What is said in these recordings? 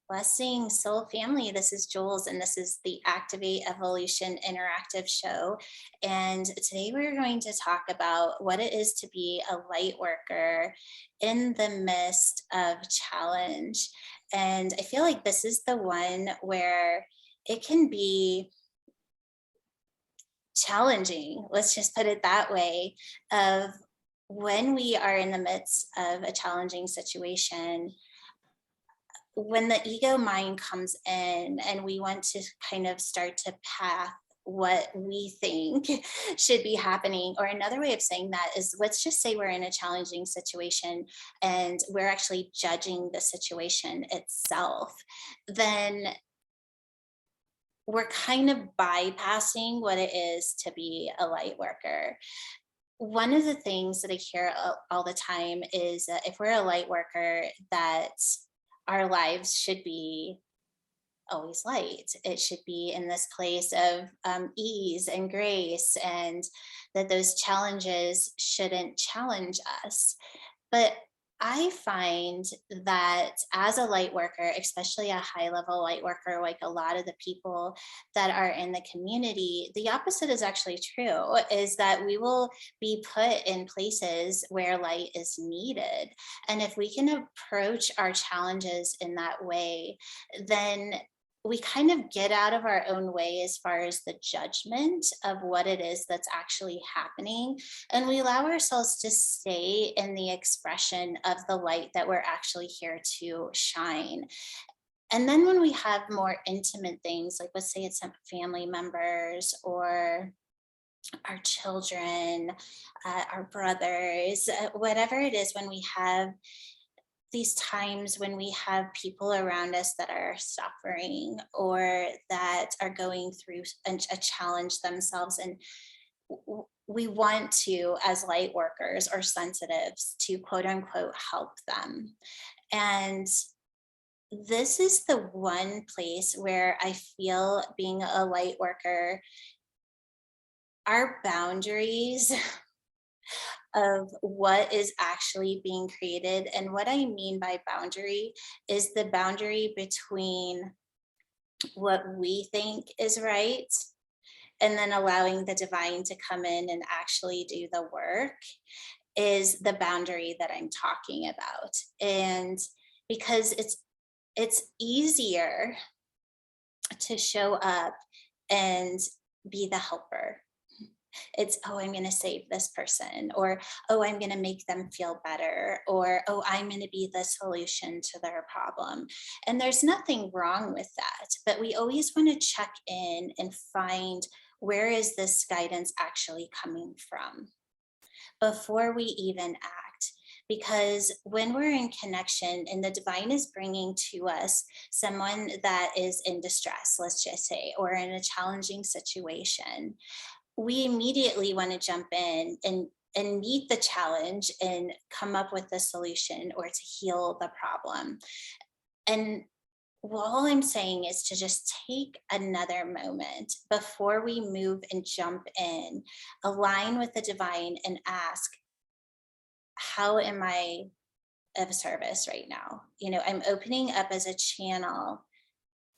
Blessing Soul Family. This is Jules, and this is the Activate Evolution Interactive Show. And today we're going to talk about what it is to be a light worker in the midst of challenge. And I feel like this is the one where it can be challenging, let's just put it that way, of when we are in the midst of a challenging situation, when the ego mind comes in and we want to kind of start to path what we think should be happening. Or another way of saying that is, let's just say we're in a challenging situation and we're actually judging the situation itself, then we're kind of bypassing what it is to be a light worker. One of the things that I hear all the time is that if we're a light worker, that our lives should be always light. It should be in this place of ease and grace, and that those challenges shouldn't challenge us. But I find that as a light worker, especially a high level light worker, like a lot of the people that are in the community, the opposite is actually true, is that we will be put in places where light is needed. And if we can approach our challenges in that way, then we kind of get out of our own way as far as the judgment of what it is that's actually happening. And we allow ourselves to stay in the expression of the light that we're actually here to shine. And then when we have more intimate things, like let's say it's some family members or our children, our brothers, whatever it is, when we have these times when we have people around us that are suffering or that are going through a challenge themselves, and we want to, as light workers or sensitives, to quote unquote help them. And this is the one place where I feel, being a light worker, our boundaries of what is actually being created. And what I mean by boundary is the boundary between what we think is right and then allowing the divine to come in and actually do the work, is the boundary that I'm talking about. And because it's easier to show up and be the helper. It's, oh, I'm going to save this person, or, oh, I'm going to make them feel better, or, oh, I'm going to be the solution to their problem. And there's nothing wrong with that. But we always want to check in and find, where is this guidance actually coming from before we even act? Because when we're in connection and the divine is bringing to us someone that is in distress, let's just say, or in a challenging situation, we immediately want to jump in and meet the challenge and come up with the solution or to heal the problem. And all I'm saying is to just take another moment before we move and jump in, align with the divine and ask, how am I of service right now? I'm opening up as a channel.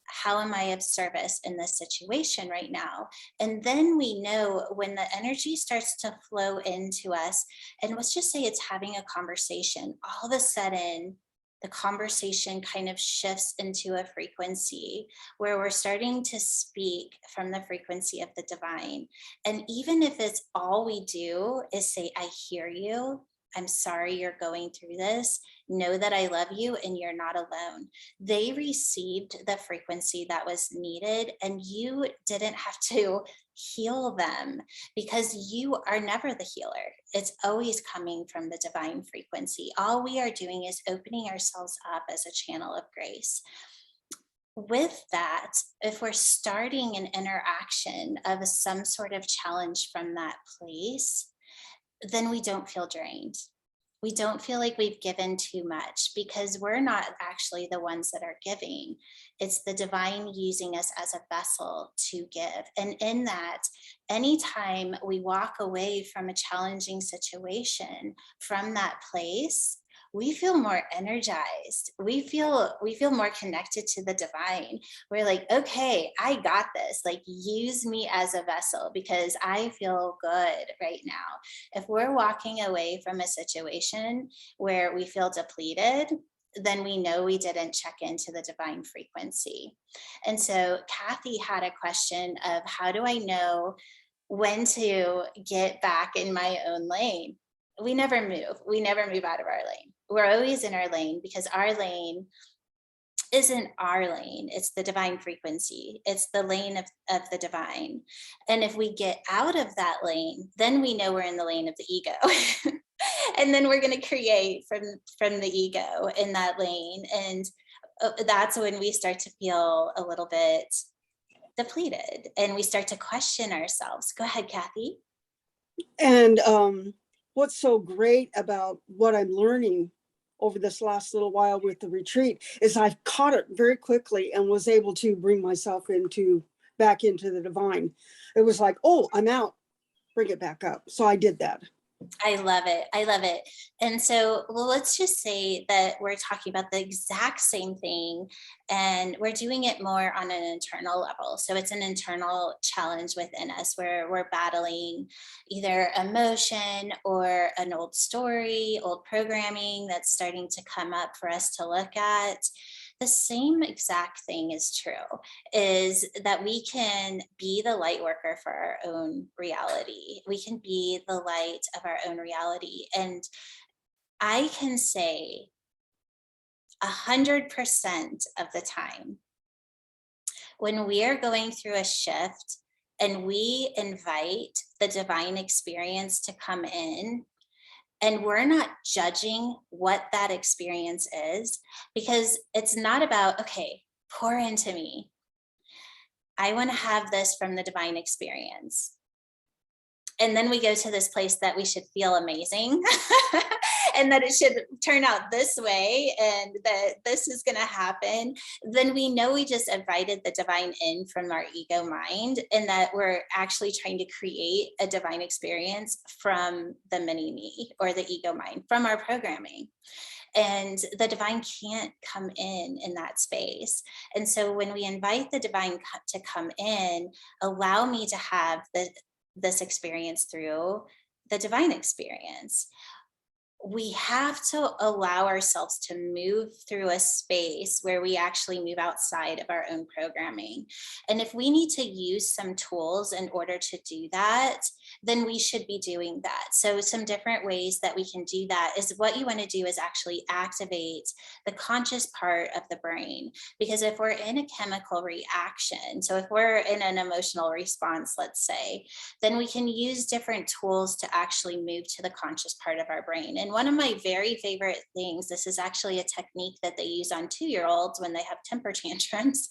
How am I of service in this situation right now? And then we know when the energy starts to flow into us, and let's just say it's having a conversation, all of a sudden, the conversation kind of shifts into a frequency where we're starting to speak from the frequency of the divine. And even if it's all we do is say, I hear you, I'm sorry you're going through this. Know that I love you and you're not alone. They received the frequency that was needed, and you didn't have to heal them because you are never the healer. It's always coming from the divine frequency. All we are doing is opening ourselves up as a channel of grace. With that, if we're starting an interaction of some sort of challenge from that place, then we don't feel drained. We don't feel like we've given too much because we're not actually the ones that are giving. It's the divine using us as a vessel to give. And in that, anytime we walk away from a challenging situation from that place, we feel more energized. We feel more connected to the divine. We're like, okay, I got this. Like, use me as a vessel because I feel good right now. If we're walking away from a situation where we feel depleted, then we know we didn't check into the divine frequency. And so Kathy had a question of, how do I know when to get back in my own lane? We never move out of our lane. We're always in our lane because our lane isn't our lane. It's the divine frequency. It's the lane of the divine. And if we get out of that lane, then we know we're in the lane of the ego. And then we're going to create from the ego in that lane. And that's when we start to feel a little bit depleted and we start to question ourselves. Go ahead, Kathy. And what's so great about what I'm learning over this last little while with the retreat is I've caught it very quickly and was able to bring myself back into the divine. It was like, oh, I'm out, bring it back up. So I did that. I love it. I love it. And so, well, let's just say that we're talking about the exact same thing and we're doing it more on an internal level. So it's an internal challenge within us where we're battling either emotion or an old story, old programming that's starting to come up for us to look at. The same exact thing is true, is that we can be the light worker for our own reality. We can be the light of our own reality. And I can say 100% of the time, when we are going through a shift and we invite the divine experience to come in, and we're not judging what that experience is, because it's not about, okay, pour into me. I want to have this from the divine experience. And then we go to this place that we should feel amazing and that it should turn out this way and that this is going to happen. Then we know we just invited the divine in from our ego mind and that we're actually trying to create a divine experience from the mini me or the ego mind, from our programming. And the divine can't come in that space. And so when we invite the divine to come in, allow me to have this experience through the divine experience, we have to allow ourselves to move through a space where we actually move outside of our own programming. And if we need to use some tools in order to do that, then we should be doing that. So some different ways that we can do that is, what you want to do is actually activate the conscious part of the brain. Because if we're in a chemical reaction, so if we're in an emotional response, let's say, then we can use different tools to actually move to the conscious part of our brain. And one of my very favorite things, this is actually a technique that they use on 2-year-olds when they have temper tantrums,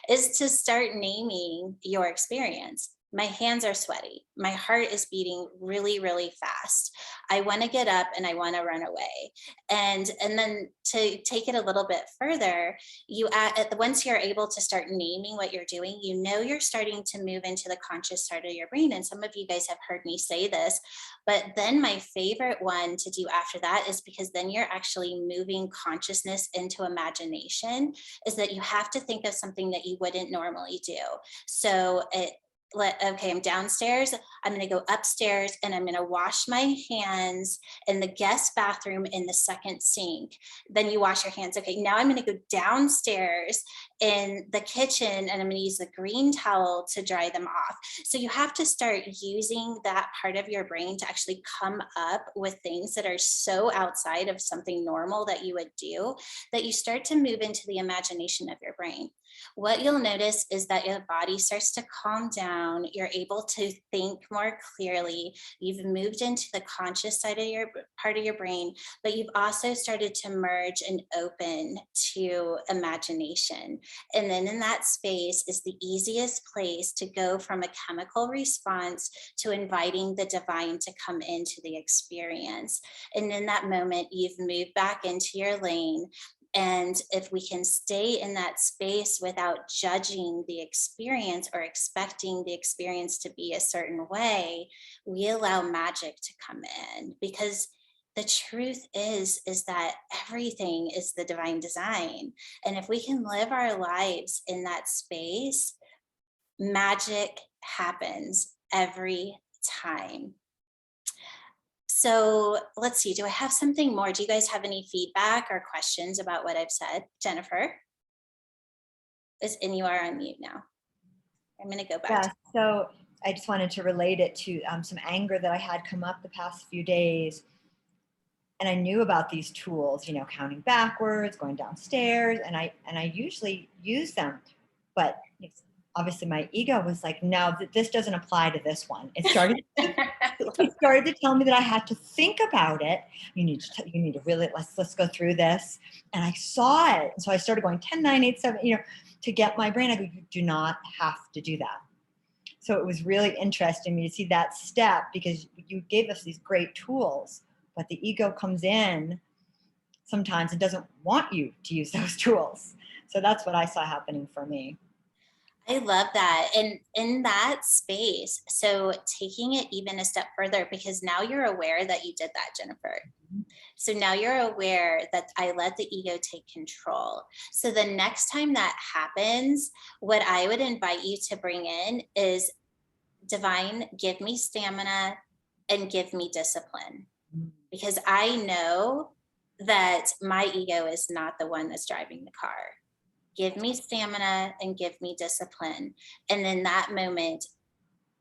is to start naming your experience. My hands are sweaty. My heart is beating really, really fast. I want to get up and I want to run away. And then to take it a little bit further, once you're able to start naming what you're doing, you know you're starting to move into the conscious side of your brain. And some of you guys have heard me say this, but then my favorite one to do after that is, because then you're actually moving consciousness into imagination, is that you have to think of something that you wouldn't normally do. So okay, I'm downstairs, I'm going to go upstairs and I'm going to wash my hands in the guest bathroom in the second sink. Then you wash your hands. Okay, now I'm going to go downstairs in the kitchen and I'm going to use the green towel to dry them off. So you have to start using that part of your brain to actually come up with things that are so outside of something normal that you would do, that you start to move into the imagination of your brain. What you'll notice is that your body starts to calm down. You're able to think more clearly. You've moved into the conscious side of your part of your brain, but you've also started to merge and open to imagination. And then in that space is the easiest place to go from a chemical response to inviting the divine to come into the experience. And in that moment, you've moved back into your lane. And if we can stay in that space without judging the experience or expecting the experience to be a certain way, we allow magic to come in. Because the truth is that everything is the divine design. And if we can live our lives in that space, magic happens every time. So let's see, do I have something more? Do you guys have any feedback or questions about what I've said? Jennifer? And you are on mute now. I'm going to go back. Yeah, so I just wanted to relate it to some anger that I had come up the past few days. And I knew about these tools, counting backwards, going downstairs, and I usually use them. But obviously my ego was like, no, this doesn't apply to this one. It started to tell me that I had to think about it. You need to really, let's go through this. And I saw it. So I started going 10, 9, 8, 7, to get my brain. I go, you do not have to do that. So it was really interesting to see that step, because you gave us these great tools, but the ego comes in sometimes and doesn't want you to use those tools. So that's what I saw happening for me. I love that. And in that space, so taking it even a step further, because now you're aware that you did that, Jennifer. So now you're aware that I let the ego take control. So the next time that happens, what I would invite you to bring in is, divine, give me stamina and give me discipline. Because I know that my ego is not the one that's driving the car. Give me stamina and give me discipline. And in that moment,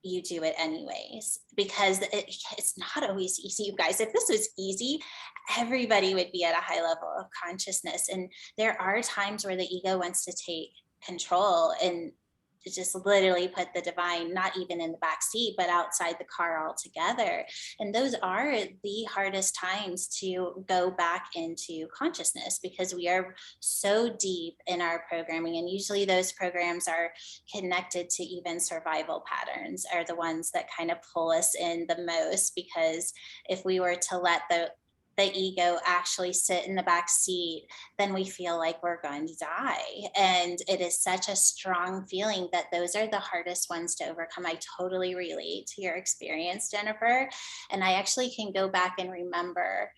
you do it anyways, because it's not always easy, you guys. If this was easy, everybody would be at a high level of consciousness. And there are times where the ego wants to take control and to just literally put the divine, not even in the back seat, but outside the car altogether. And those are the hardest times to go back into consciousness, because we are so deep in our programming. And usually those programs are connected to even survival patterns, are the ones that kind of pull us in the most. Because if we were to let the ego actually sit in the back seat, then we feel like we're going to die. And it is such a strong feeling that those are the hardest ones to overcome. I totally relate to your experience, Jennifer. And I actually can go back and remember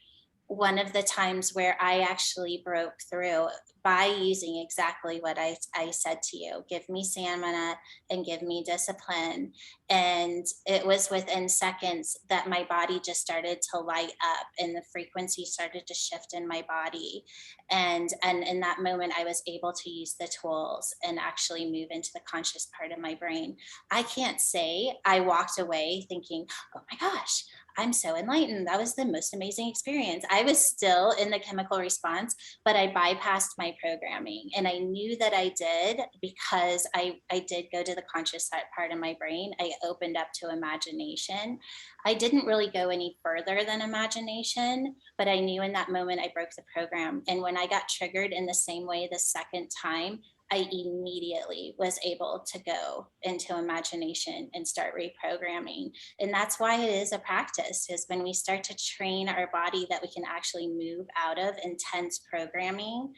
one of the times where I actually broke through by using exactly what I said to you. Give me stamina and give me discipline. And it was within seconds that my body just started to light up and the frequency started to shift in my body. And in that moment, I was able to use the tools and actually move into the conscious part of my brain. I can't say I walked away thinking, oh my gosh, I'm so enlightened. That was the most amazing experience. I was still in the chemical response, but I bypassed my programming. And I knew that I did, because I did go to the conscious part of my brain. I opened up to imagination. I didn't really go any further than imagination, but I knew in that moment I broke the program. And when I got triggered in the same way the second time, I immediately was able to go into imagination and start reprogramming. And that's why it is a practice, is when we start to train our body that we can actually move out of intense programming,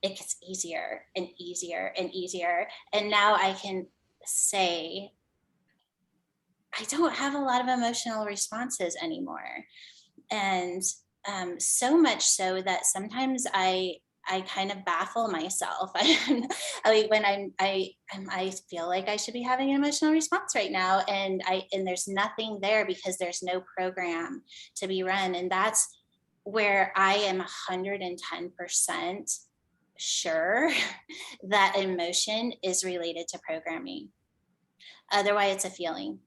it gets easier and easier and easier. And now I can say, I don't have a lot of emotional responses anymore. And so much so that sometimes I kind of baffle myself. I mean, when I feel like I should be having an emotional response right now, and there's nothing there because there's no program to be run. And that's where I am 110% sure that emotion is related to programming. Otherwise, it's a feeling.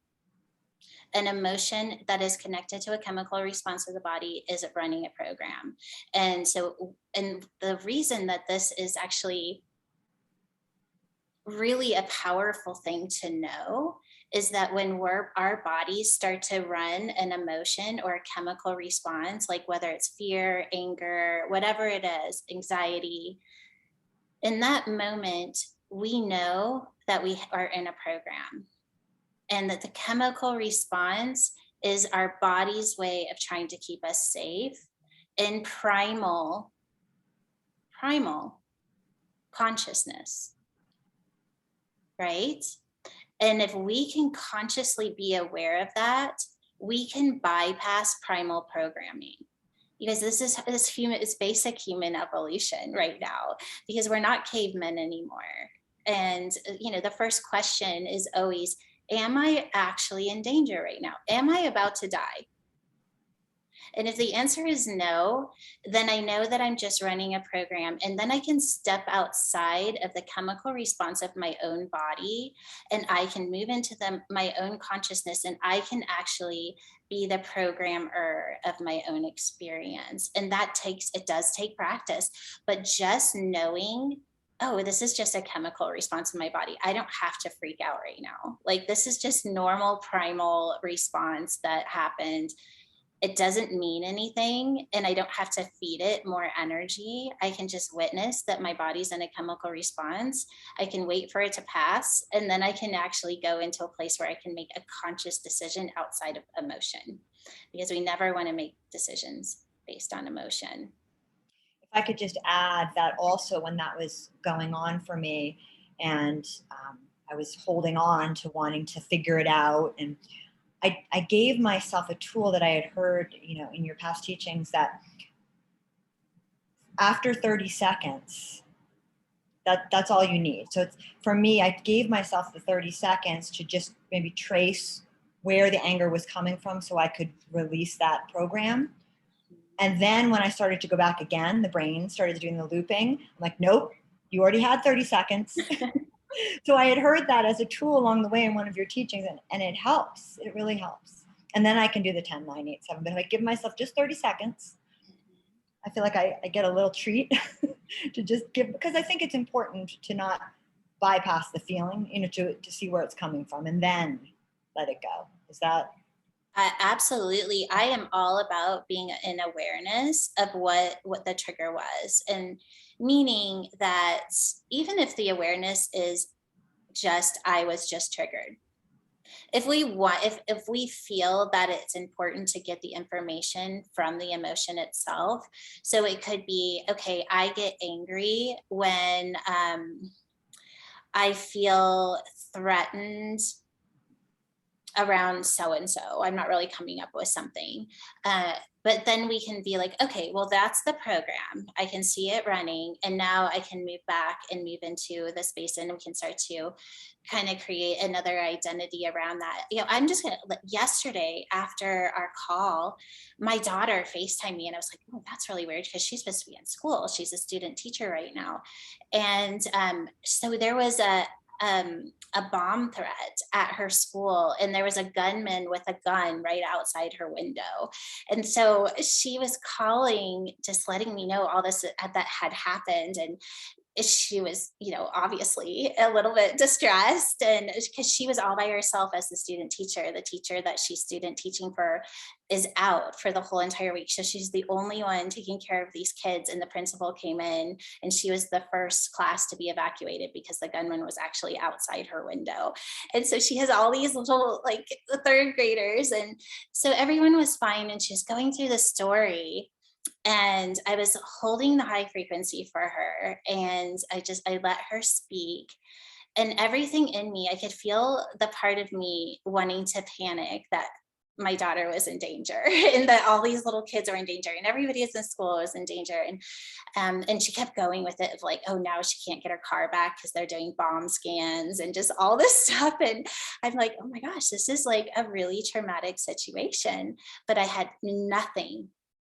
An emotion that is connected to a chemical response of the body is running a program. And so, and the reason that this is actually really a powerful thing to know is that when our bodies start to run an emotion or a chemical response, like whether it's fear, anger, whatever it is, anxiety, in that moment, we know that we are in a program. And that the chemical response is our body's way of trying to keep us safe in primal consciousness, right? And if we can consciously be aware of that, we can bypass primal programming. Because this human is basic human evolution right now, because we're not cavemen anymore. And the first question is always, am I actually in danger right now? Am I about to die? And if the answer is no, then I know that I'm just running a program. And then I can step outside of the chemical response of my own body, and I can move into my own consciousness, and I can actually be the programmer of my own experience. And it does take practice, but just knowing, oh, this is just a chemical response in my body. I don't have to freak out right now. Like, this is just normal primal response that happened. It doesn't mean anything, and I don't have to feed it more energy. I can just witness that my body's in a chemical response. I can wait for it to pass, and then I can actually go into a place where I can make a conscious decision outside of emotion, because we never want to make decisions based on emotion. If I could just add that also, when that was going on for me, and I was holding on to wanting to figure it out, and I gave myself a tool that I had heard, in your past teachings, that after 30 seconds, that's all you need. So for me, I gave myself the 30 seconds to just maybe trace where the anger was coming from so I could release that program. And then when I started to go back again, the brain started doing the looping. I'm like, nope, you already had 30 seconds. So I had heard that as a tool along the way in one of your teachings, and it helps. It really helps. And then I can do the 10, 9, 8, 7. But if I give myself just 30 seconds, I feel like I get a little treat to just give, because I think it's important to not bypass the feeling, to see where it's coming from and then let it go. Is that? Absolutely. I am all about being in awareness of what the trigger was, and meaning that even if the awareness is just, I was just triggered. If we feel that it's important to get the information from the emotion itself, so it could be, okay, I get angry when I feel threatened around so and so. I'm not really coming up with something. But then we can be like, okay, well, that's the program. I can see it running. And now I can move back and move into the space, and we can start to kind of create another identity around that. I'm just going to, yesterday after our call, my daughter FaceTimed me, and I was like, oh, that's really weird, because she's supposed to be in school. She's a student teacher right now. And so there was a bomb threat at her school, and there was a gunman with a gun right outside her window. And so she was calling, just letting me know all this that had happened. And she was, obviously a little bit distressed, and because she was all by herself as the student teacher. The teacher that she's student teaching for is out for the whole entire week. So she's the only one taking care of these kids. And the principal came in, and she was the first class to be evacuated because the gunman was actually outside her window. And so she has all these little, like, third graders. And so everyone was fine. And she's going through the story, and I was holding the high frequency for her, and I let her speak. And everything in me, I could feel the part of me wanting to panic that my daughter was in danger, and that all these little kids are in danger, and everybody is in school is in danger. And she kept going with it of like, oh, now she can't get her car back because they're doing bomb scans and just all this stuff. And I'm like, oh my gosh, this is like a really traumatic situation. But I had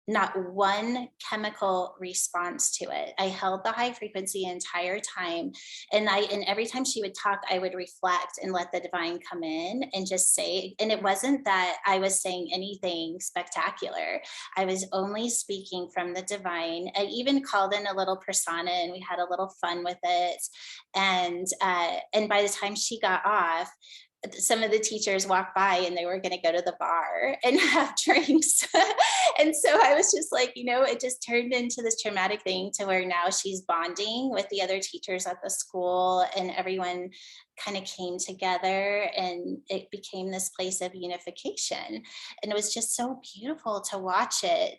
not one chemical response to it. I held the high frequency the entire time. And every time she would talk, I would reflect and let the divine come in and just say, and it wasn't that I was saying anything spectacular. I was only speaking from the divine. I even called in a little persona, and we had a little fun with it. And by the time she got off, some of the teachers walked by, and they were going to go to the bar and have drinks. And so I was just like, it just turned into this traumatic thing to where now she's bonding with the other teachers at the school, and everyone kind of came together, and it became this place of unification. And it was just so beautiful to watch it.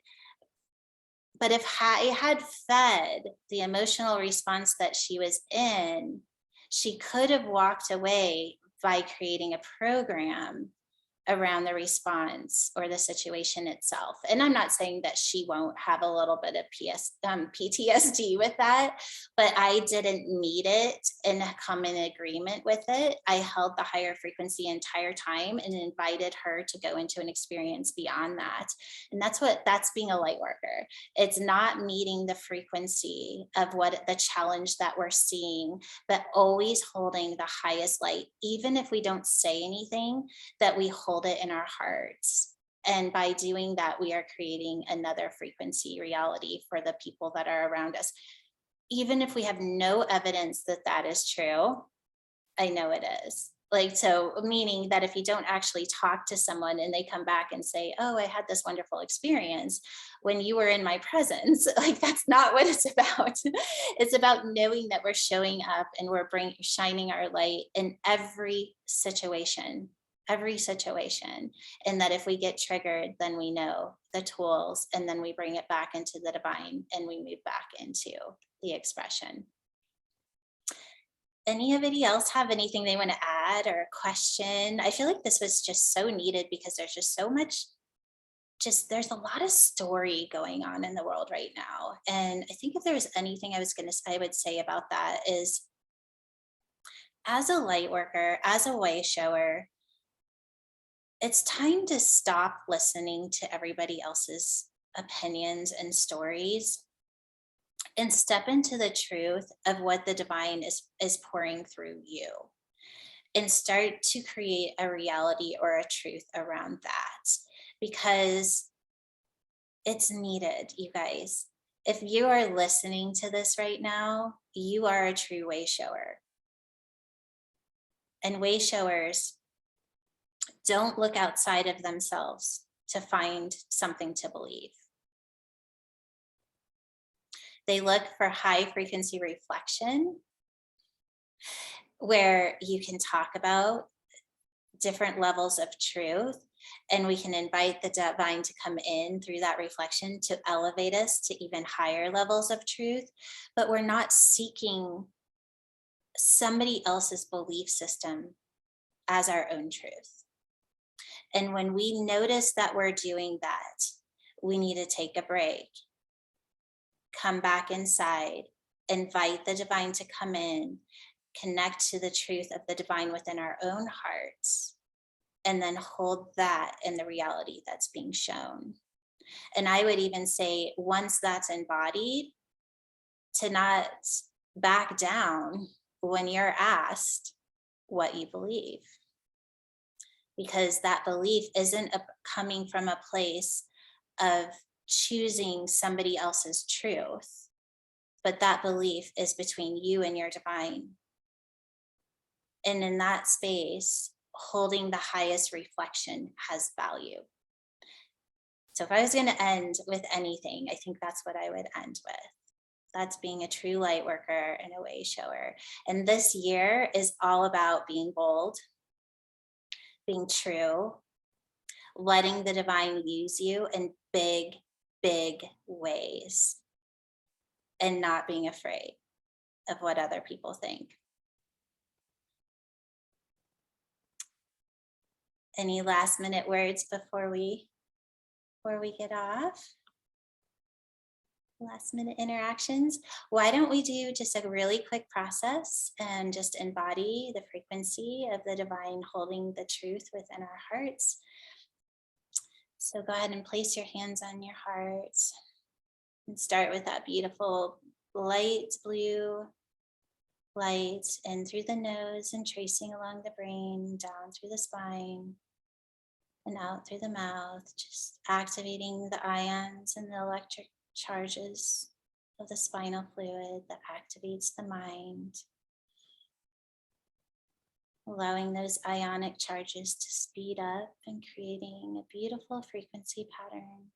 But if I had fed the emotional response that she was in, she could have walked away by creating a program around the response or the situation itself. And I'm not saying that she won't have a little bit of PTSD with that, but I didn't need it and come in agreement with it. I held the higher frequency the entire time and invited her to go into an experience beyond that. And that's being a light worker. It's not meeting the frequency of what the challenge that we're seeing, but always holding the highest light, even if we don't say anything, that we hold it in our hearts. And by doing that, we are creating another frequency reality for the people that are around us. Even if we have no evidence that that is true, I know it is. Like, so meaning that if you don't actually talk to someone and they come back and say, oh, I had this wonderful experience when you were in my presence, like, that's not what it's about. It's about knowing that we're showing up and we're shining our light in every situation, and that if we get triggered, then we know the tools, and then we bring it back into the divine and we move back into the expression. Anybody else have anything they want to add or question? I feel like this was just so needed because there's just so much, there's a lot of story going on in the world right now. And I think if there was anything I would say about that is, as a light worker, as a way shower, it's time to stop listening to everybody else's opinions and stories and step into the truth of what the divine is pouring through you, and start to create a reality or a truth around that, because it's needed, you guys. If you are listening to this right now, you are a true way shower. And way showers don't look outside of themselves to find something to believe. They look for high frequency reflection, where you can talk about different levels of truth, and we can invite the divine to come in through that reflection to elevate us to even higher levels of truth. But we're not seeking somebody else's belief system as our own truth. And when we notice that we're doing that, we need to take a break, come back inside, invite the divine to come in, connect to the truth of the divine within our own hearts, and then hold that in the reality that's being shown. And I would even say, once that's embodied, to not back down when you're asked what you believe. Because that belief isn't coming from a place of choosing somebody else's truth, but that belief is between you and your divine. And in that space, holding the highest reflection has value. So if I was going to end with anything, I think that's what I would end with. That's being a true light worker and a way shower. And this year is all about being bold, being true, letting the divine use you in big, big ways, and not being afraid of what other people think. Any last minute words before we get off? Last minute interactions. Why don't we do just a really quick process and just embody the frequency of the divine holding the truth within our hearts. So go ahead and place your hands on your hearts and start with that beautiful light blue light in through the nose and tracing along the brain, down through the spine and out through the mouth, just activating the ions and the electric charges of the spinal fluid that activates the mind, allowing those ionic charges to speed up and creating a beautiful frequency pattern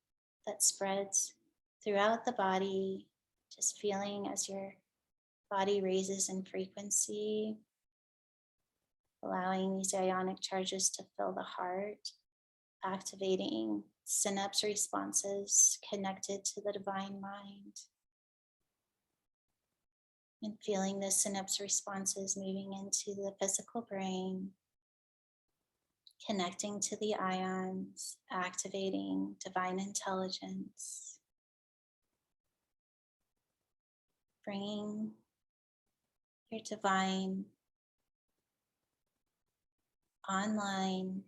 that spreads throughout the body, just feeling as your body raises in frequency, allowing these ionic charges to fill the heart, activating synapse responses connected to the divine mind, and feeling the synapse responses moving into the physical brain, connecting to the ions, activating divine intelligence, bringing your divine online,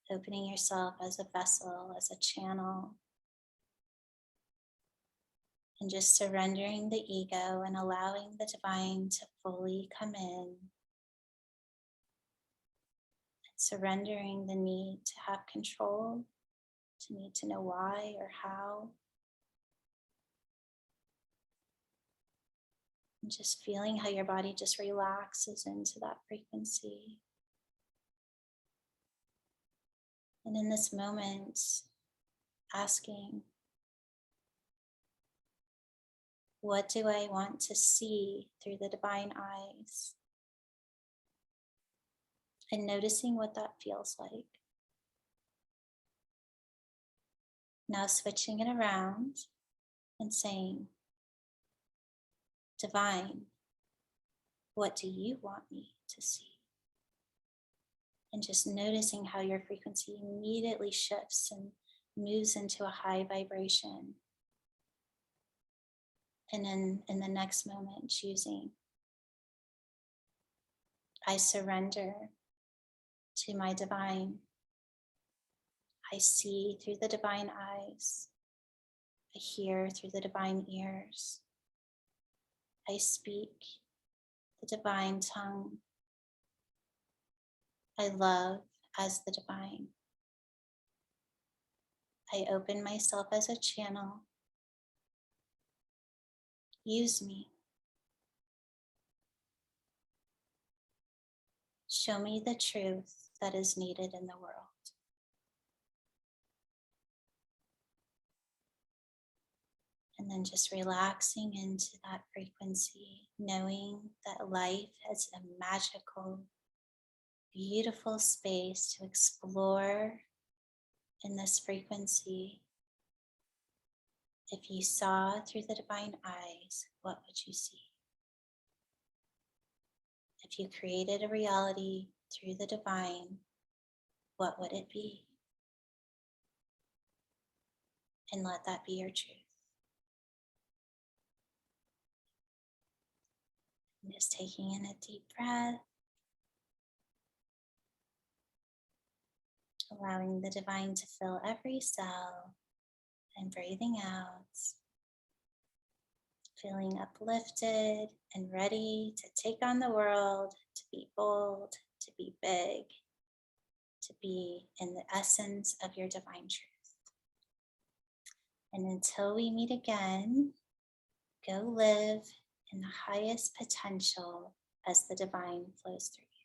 opening yourself as a vessel, as a channel, and just surrendering the ego and allowing the divine to fully come in, and surrendering the need to have control, to need to know why or how, and just feeling how your body just relaxes into that frequency. And in this moment, asking, what do I want to see through the divine eyes? And noticing what that feels like. Now switching it around and saying, divine, what do you want me to see? And just noticing how your frequency immediately shifts and moves into a high vibration. And in the next moment, choosing, I surrender to my divine. I see through the divine eyes. I hear through the divine ears. I speak the divine tongue. I love as the divine. I open myself as a channel. Use me. Show me the truth that is needed in the world. And then just relaxing into that frequency, knowing that life is a magical, beautiful space to explore in this frequency. If you saw through the divine eyes, what would you see? If you created a reality through the divine, what would it be? And let that be your truth. And just taking in a deep breath, allowing the divine to fill every cell, and breathing out, feeling uplifted and ready to take on the world, to be bold, to be big, to be in the essence of your divine truth. And until we meet again, go live in the highest potential as the divine flows through you.